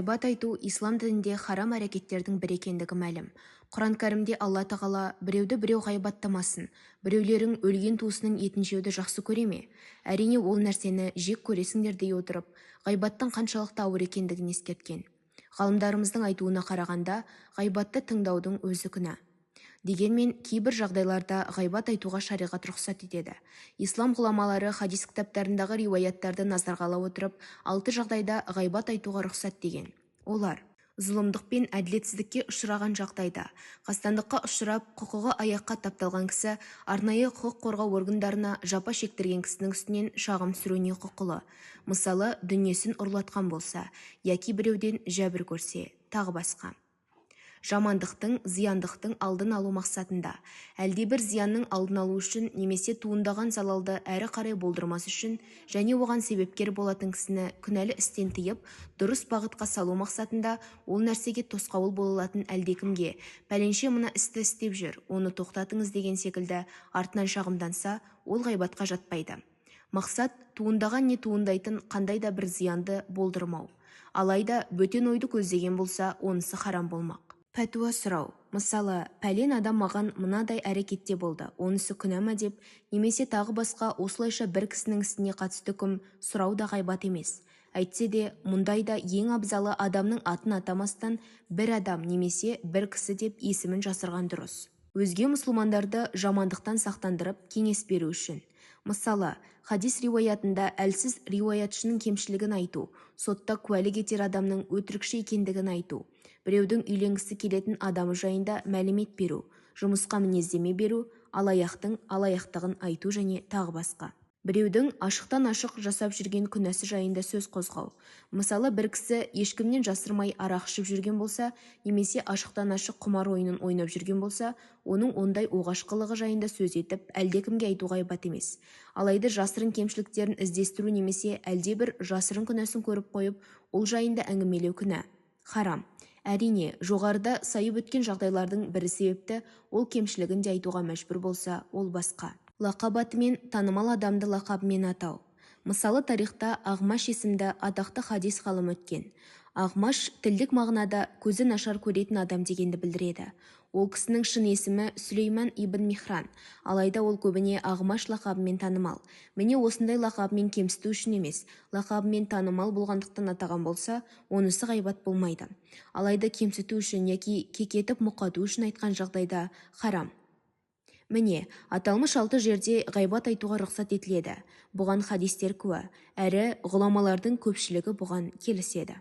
Ғайбат айту ислам дінінде харам әрекеттердің бірі екендігі мәлім. Құран кәрімде Алла тағала біреуді біреу ғайбаттамасын, біреулерің өлген туысының етін жеуді жақсы көре ме? Әрине ол нәрсені жек көресіңдер дей отырып, ғайбаттың қаншалықты ауыр екендігін ескерткен. Ғалымдарымыздың айтуына қарағанда, ғайбатты тыңдаудың өзі күнә. Дегенмен кейбір жағдайларда ғайбат айтуға шариғат рұқсат етеді. Ислам ғұламалары хадис кітаптарындағы риуаяттарды назарға ала отырып, 6 жағдайда ғайбат айтуға рұқсат деген. Олар: зұлымдық пен әділетсіздікке ұшыраған жағдайда, қастандыққа ұшырап, құқығы аяққа тапталған кісі арнайы құқық қорғау органдарына жапа шектірген кісінің үстінен шағым түсіруіне құқылы. Мысалы, дүниесін ұрлатқан болса, яки біреуден жәбір көрсе, тағы басқа. Жамандықтың, зияндықтың алдын алу мақсатында, әлдебір зиянның алдын алу үшін немесе туындаған залалды әрі қарай болдырмас үшін және оған себепкер болатын кісіні күнәлі істен тыйып, дұрыс бағытқа салу мақсатында ол нәрсеге тосқауыл болатын әлдекімге пәленше мына істі істеп жүр, оны тоқтатыңыз деген секілді артынан шағымданса, ол ғайбатқа жатпайды. Мақсат туындаған не туындайтын қандай да бір зиянды болдырмау. Алайда бөтен ойды көздеген болса, онысы харам болмақ. Пәтуа сұрау. Мысалы, пәлен адам маған мынадай әрекетте болды, онысы күнә ма деп, немесе тағы басқа осылайша бір кісінің ісіне қатысты үкім сұрау да ғайбат емес. Әйтсе де, мұндайда ең абзалы адамның атын атамастан бір адам немесе бір кісі деп есімін жасырған дұрыс. Өзге мұсылмандарды жамандықтан сақтандырып, кеңес беру үшін. Мысалы, хадис риуаятында әлсіз риуаятшының кемшілігін айту, сотта куәлік етер адамның өтірікші екендігін айту, біреудің үйленгісі келетін адамы жайында мәлімет беру, жұмысқа мінездеме беру, алаяқтың алаяқтығын айту және тағы басқа. Біреудің ашықтан ашық жасап жүрген күнәсі жайында сөз қозғау. Мысалы, бір кісі ешкімнен жасырмай арақ ішіп жүрген болса, немесе ашықтан ашық құмар ойынын ойнап жүрген болса, оның ондай оғаш қылығы жайында сөз етіп, әлдекімге айту ғайбат емес. Алайда жасырын кемшіліктерін іздестіру немесе әлдебір жасырын күнәсін көріп қойып, ол жайында әңгімелеу күнә, харам. Әрине, жоғарыда сайып өткен жағдайлардың бірі себепті ол кемшілігін де айтуға мәжбүр болса, ол басқа. Лақап атымен танымал адамды лақабымен атау. Мысалы, тарихта Ағмаш есімді атақты хадис ғалым өткен. Ағмаш тілдік мағынада көзі нашар көретін адам дегенді білдіреді. Ол кісінің шын есімі Сүлейман ибн Михран, алайда ол көбіне Ағмаш лақабымен танымал. Міне осындай лақабымен кемсіту үшін емес, лақабымен танымал болғандықтан атаған болса, онысы ғайбат болмайды. Алайда кемсіту үшін яки кекетіп мұқату үшін айтқан жағдайда харам. Міне, аталмыш 6 жерде ғайбат айтуға рұқсат етіледі. Бұған хадистер куә, әрі ғұламалардың көпшілігі бұған келіседі.